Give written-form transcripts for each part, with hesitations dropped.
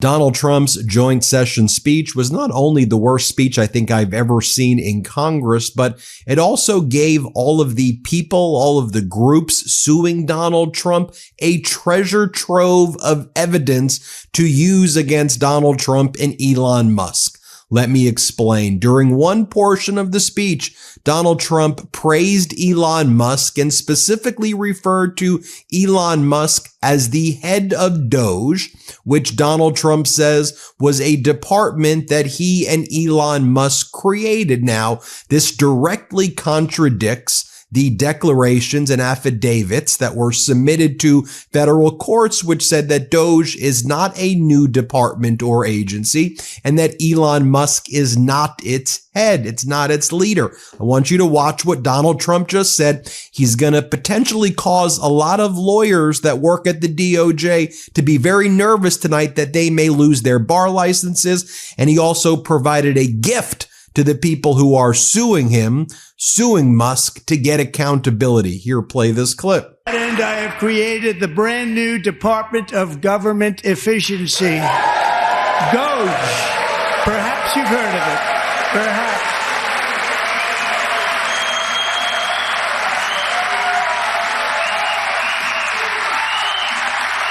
Donald Trump's joint session speech was not only the worst speech I think I've ever seen in Congress, but it also gave all of the people, all of the groups suing Donald Trump a treasure trove of evidence to use against Donald Trump and Elon Musk. Let me explain. During one portion of the speech, Donald Trump praised Elon Musk and specifically referred to Elon Musk as the head of Doge, which Donald Trump says was a department that he and Elon Musk created. Now, this directly contradicts the declarations and affidavits that were submitted to federal courts, which said that Doge is not a new department or agency and that Elon Musk is not its head. It's not its leader. I want you to watch what Donald Trump just said. He's going to potentially cause a lot of lawyers that work at the DOJ to be very nervous tonight that they may lose their bar licenses. And he also provided a gift to the people who are suing him, suing Musk, to get accountability. Here, play this clip. And I have created the brand new Department of Government Efficiency. Doge. Perhaps you've heard of it. Perhaps.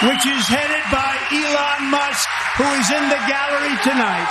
Which is headed by Elon Musk, who is in the gallery tonight.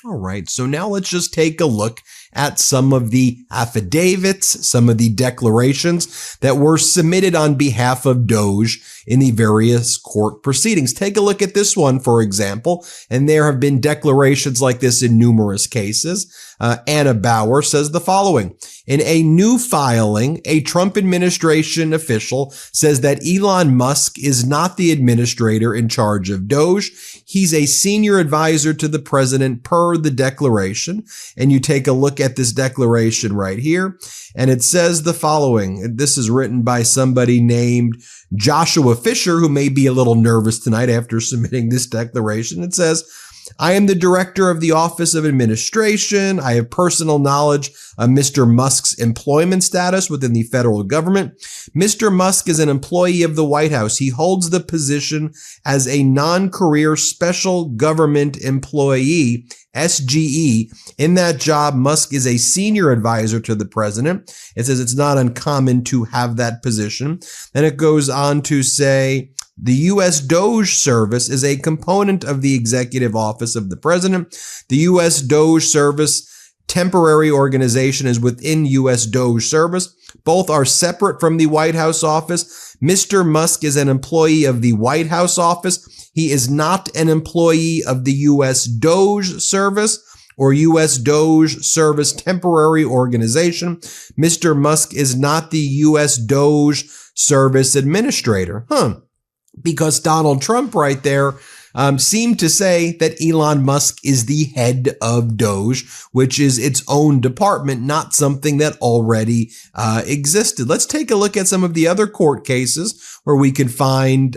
All right, so now let's just take a look at some of the affidavits, some of the declarations that were submitted on behalf of Doge in the various court proceedings. Take a look at this one, for example, and there have been declarations like this in numerous cases. Anna Bauer says the following. In a new filing, a Trump administration official says that Elon Musk is not the administrator in charge of Doge. He's a senior advisor to the president per the declaration. And you take a look at this declaration right here, and it says the following. This is written by somebody named Joshua Fisher, who may be a little nervous tonight after submitting this declaration. It says, I am the director of the Office of Administration. I have personal knowledge of Mr. Musk's employment status within the federal government. Mr. Musk is an employee of the White House. He holds the position as a non-career special government employee, SGE. In that job, Musk is a senior advisor to the president. It says it's not uncommon to have that position. Then it goes on to say, the U.S. Doge Service is a component of the Executive Office of the President. The U.S. Doge Service temporary organization is within U.S. Doge Service. Both are separate from the White House office. Mr. Musk is an employee of the White House office. He is not an employee of the U.S. Doge Service or U.S. Doge Service temporary organization. Mr. Musk is not the U.S. Doge Service administrator. Because Donald Trump right there seemed to say that Elon Musk is the head of Doge, which is its own department, not something that already existed. Let's take a look at some of the other court cases where we can find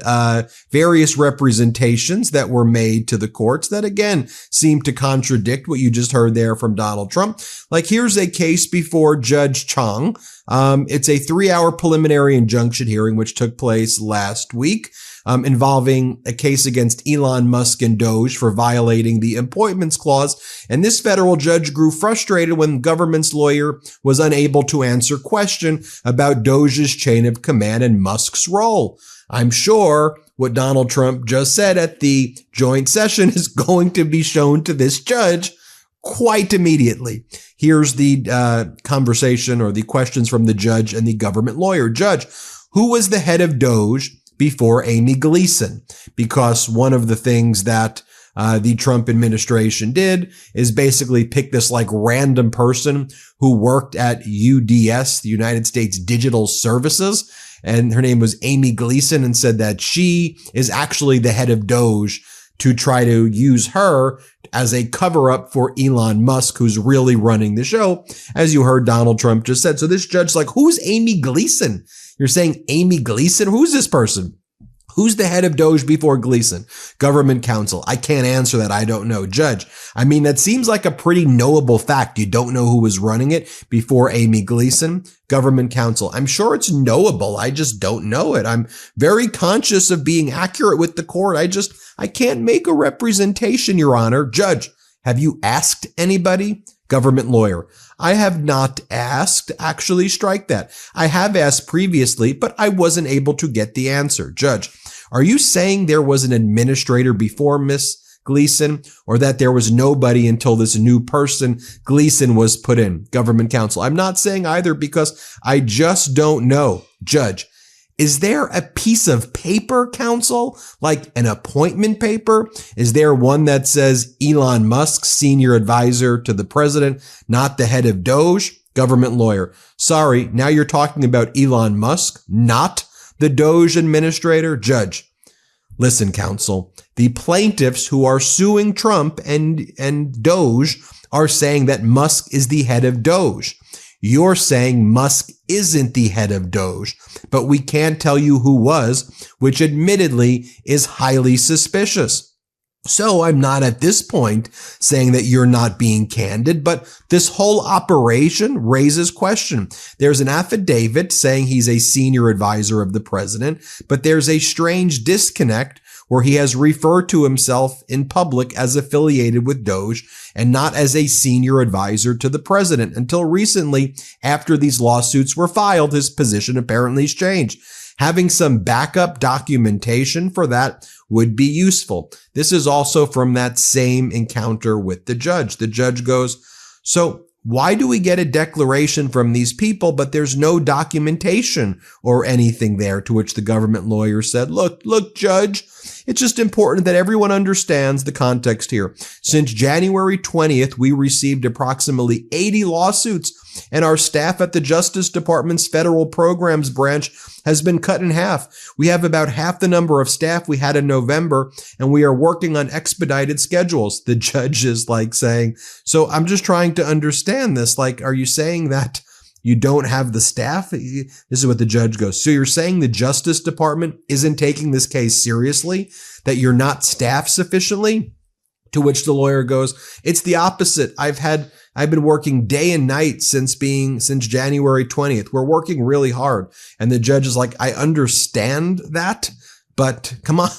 various representations that were made to the courts that, again, seem to contradict what you just heard there from Donald Trump. Like, here's a case before Judge Chong. It's a 3-hour preliminary injunction hearing, which took place last week. Involving a case against Elon Musk and Doge for violating the appointments clause. And this federal judge grew frustrated when the government's lawyer was unable to answer question about Doge's chain of command and Musk's role. I'm sure what Donald Trump just said at the joint session is going to be shown to this judge quite immediately. Here's the conversation or the questions from the judge and the government lawyer. Judge, who was the head of Doge before Amy Gleason? Because one of the things that the Trump administration did is basically pick this like random person who worked at UDS, the United States Digital Services, and her name was Amy Gleason, and said that she is actually the head of Doge to try to use her as a cover-up for Elon Musk, who's really running the show, as you heard Donald Trump just said. So this judge's like, who's Amy Gleason? You're saying Amy Gleason? Who's this person? Who's the head of Doge before Gleason? Government counsel. I can't answer that. I don't know. Judge. I mean, that seems like a pretty knowable fact. You don't know who was running it before Amy Gleason. Government counsel. I'm sure it's knowable. I just don't know it. I'm very conscious of being accurate with the court. I can't make a representation, Your Honor. Judge. Have you asked anybody? Government lawyer. I have not asked. Actually, strike that. I have asked previously, but I wasn't able to get the answer. Judge, are you saying there was an administrator before Miss Gleason, or that there was nobody until this new person, Gleason, was put in? Government counsel. I'm not saying either because I just don't know. Judge, is there a piece of paper, counsel, like an appointment paper? Is there one that says Elon Musk, senior advisor to the president, not the head of Doge? Government lawyer. Sorry, now you're talking about Elon Musk, not the Doge administrator? Judge. Listen, counsel, the plaintiffs who are suing Trump and Doge are saying that Musk is the head of Doge. You're saying Musk isn't the head of Doge, but we can't tell you who was, which admittedly is highly suspicious. So I'm not at this point saying that you're not being candid, but this whole operation raises question. There's an affidavit saying he's a senior advisor of the president, but there's a strange disconnect where he has referred to himself in public as affiliated with Doge and not as a senior advisor to the president. Until recently, after these lawsuits were filed, his position apparently has changed. Having some backup documentation for that would be useful. This is also from that same encounter with the judge. The judge goes, so why do we get a declaration from these people, but there's no documentation or anything there? To which the government lawyer said, look, judge, it's just important that everyone understands the context here. Since January 20th, we received approximately 80 lawsuits, and our staff at the Justice Department's Federal Programs Branch has been cut in half. We have about half the number of staff we had in November, and we are working on expedited schedules. The judge is like saying, so I'm just trying to understand this. Like, are you saying that you don't have the staff? This is what the judge goes. So you're saying the Justice Department isn't taking this case seriously, that you're not staffed sufficiently? To which the lawyer goes, it's the opposite. I've been working day and night since January 20th. We're working really hard. And the judge is like, I understand that, but come on,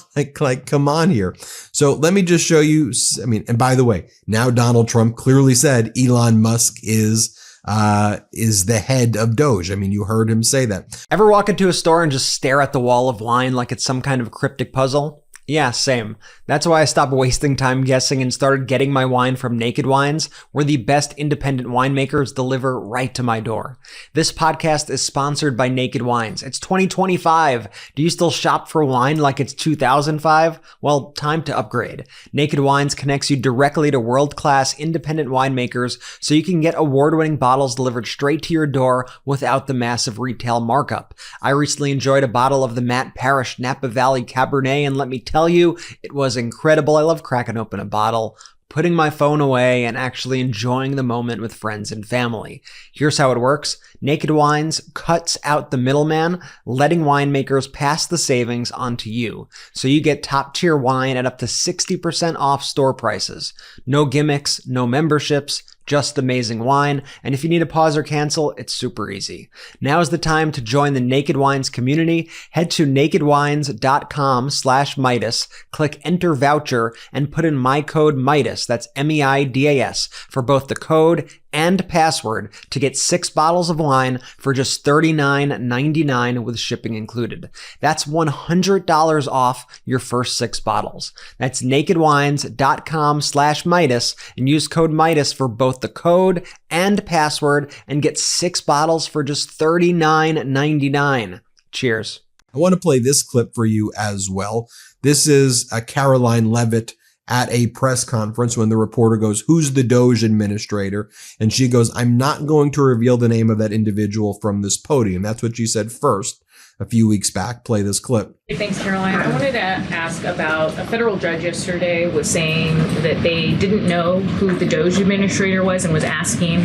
come on here. So let me just show you. I mean, and by the way, now Donald Trump clearly said Elon Musk is the head of Doge. I mean, you heard him say that. Ever walk into a store and just stare at the wall of wine like it's some kind of cryptic puzzle? Yeah, same. That's why I stopped wasting time guessing and started getting my wine from Naked Wines, where the best independent winemakers deliver right to my door. This podcast is sponsored by Naked Wines. It's 2025. Do you still shop for wine like it's 2005? Well, time to upgrade. Naked Wines connects you directly to world-class independent winemakers so you can get award-winning bottles delivered straight to your door without the massive retail markup. I recently enjoyed a bottle of the Matt Parrish Napa Valley Cabernet, and let me tell you, it was incredible. I love cracking open a bottle, putting my phone away, and actually enjoying the moment with friends and family. Here's how it works. Naked Wines cuts out the middleman, letting winemakers pass the savings on to you. So you get top tier wine at up to 60% off store prices. No gimmicks, no memberships, just amazing wine. And if you need to pause or cancel, it's super easy. Now is the time to join the Naked Wines community. Head to nakedwines.com/Meidas, click enter voucher, and put in my code Meidas, that's MEIDAS, for both the code and password to get 6 bottles of wine for just $39.99 with shipping included. That's $100 off your first 6 bottles. That's nakedwines.com/Meidas and use code Meidas for both the code and password and get 6 bottles for just $39.99. Cheers. I want to play this clip for you as well. This is Caroline Leavitt at a press conference when the reporter goes, who's the Doge administrator? And she goes, I'm not going to reveal the name of that individual from this podium. That's what she said first. a few weeks back. Play this clip. Thanks, Caroline. I wanted to ask about a federal judge yesterday was saying that they didn't know who the Doge administrator was and was asking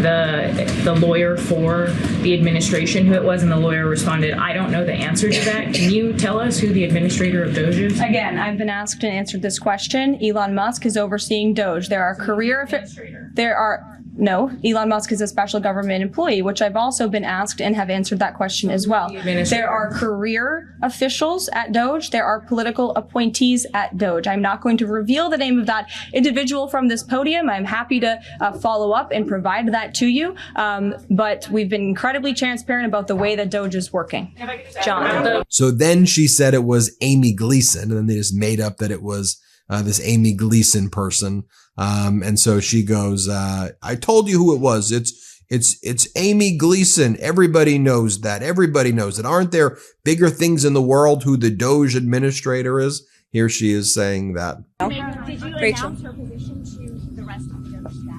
the lawyer for the administration who it was, and the lawyer responded, "I don't know the answer to that. Can you tell us who the administrator of Doge is?" Again, I've been asked and answered this question. Elon Musk is overseeing Doge. There are No, Elon Musk is a special government employee, which I've also been asked and have answered that question as well. There are career officials at Doge. There are political appointees at Doge. I'm not going to reveal the name of that individual from this podium. I'm happy to follow up and provide that to you. But we've been incredibly transparent about the way that Doge is working. John. So then she said it was Amy Gleason, and then they just made up that it was this Amy Gleason person. And so she goes, I told you who it was. It's Amy Gleason. Everybody knows that. Everybody knows it. Aren't there bigger things in the world who the Doge administrator is? Here she is saying that. Did you Rachel. announce her position to the rest of the Doge staff?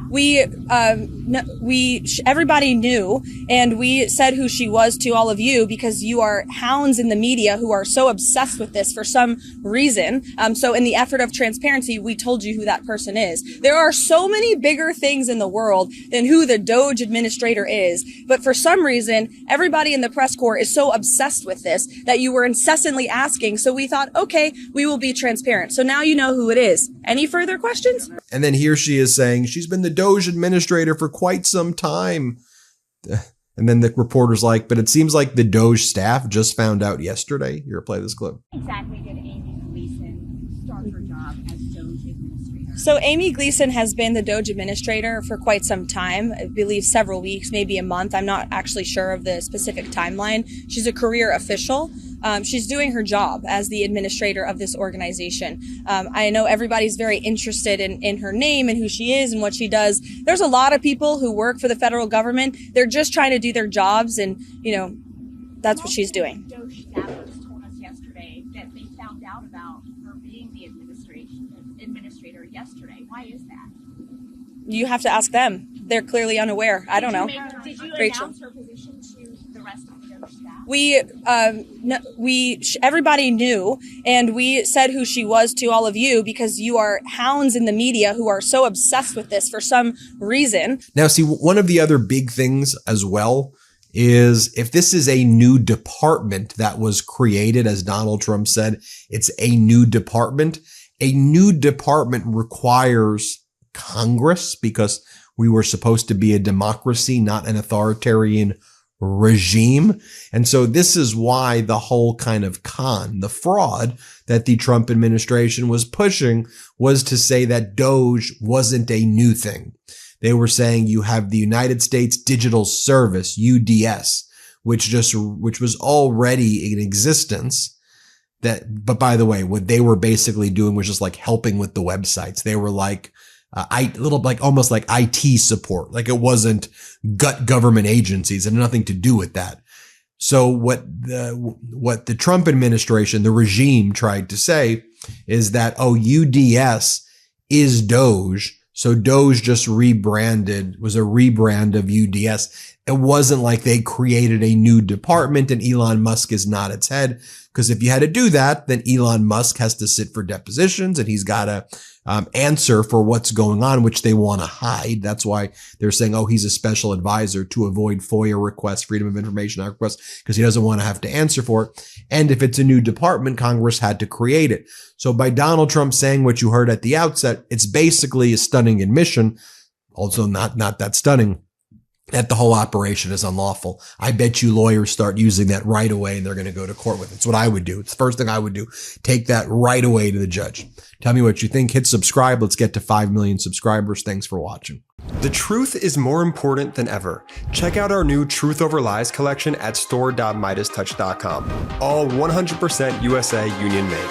Everybody knew, and we said who she was to all of you because you are hounds in the media who are so obsessed with this for some reason. So in the effort of transparency, we told you who that person is. There are so many bigger things in the world than who the Doge administrator is. But for some reason, everybody in the press corps is so obsessed with this that you were incessantly asking. So we thought, okay, we will be transparent. So now you know who it is. Any further questions? And then here she is saying she's been the Doge administrator for quite some time. And then the reporter's like, but it seems like the Doge staff just found out yesterday. Here, play this clip. Exactly did Amy Gleason start her job as Doge administrator? So Amy Gleason has been the Doge administrator for quite some time, I believe several weeks, maybe a month. I'm not actually sure of the specific timeline. She's a career official. She's doing her job as the administrator of this organization. I know everybody's very interested in her name and who she is and what she does. There's a lot of people who work for the federal government. They're just trying to do their jobs, and, you know, that's what she's doing. Doge staffers told us yesterday that they found out about her being the administrator yesterday. Why is that? You have to ask them. They're clearly unaware. I don't know. Did you Rachel. announce her position to the rest of the Doge staff? Everybody knew, and we said who she was to all of you because you are hounds in the media who are so obsessed with this for some reason. Now, see, one of the other big things as well is if this is a new department that was created, as Donald Trump said, it's a new department. A new department requires Congress because we were supposed to be a democracy, not an authoritarian regime. And so this is why the whole kind of the fraud that the Trump administration was pushing was to say that Doge wasn't a new thing. They were saying you have the United States Digital Service, UDS, which was already in existence. But by the way, what they were basically doing was just like helping with the websites. They were like, almost like IT support. Like it wasn't government agencies and nothing to do with that. So what the Trump administration, the regime tried to say is that, UDS is Doge. So Doge just was a rebrand of UDS. It wasn't like they created a new department and Elon Musk is not its head. Because if you had to do that, then Elon Musk has to sit for depositions and he's got to answer for what's going on, which they want to hide. That's why they're saying, he's a special advisor to avoid FOIA requests, Freedom of Information Act requests, because he doesn't want to have to answer for it. And if it's a new department, Congress had to create it. So by Donald Trump saying what you heard at the outset, it's basically a stunning admission, also not that stunning, that the whole operation is unlawful. I bet you lawyers start using that right away and they're going to go to court with it. It's what I would do. It's the first thing I would do. Take that right away to the judge. Tell me what you think. Hit subscribe. Let's get to 5 million subscribers. Thanks for watching. The truth is more important than ever. Check out our new Truth Over Lies collection at store.MeidasTouch.com. All 100% USA union made.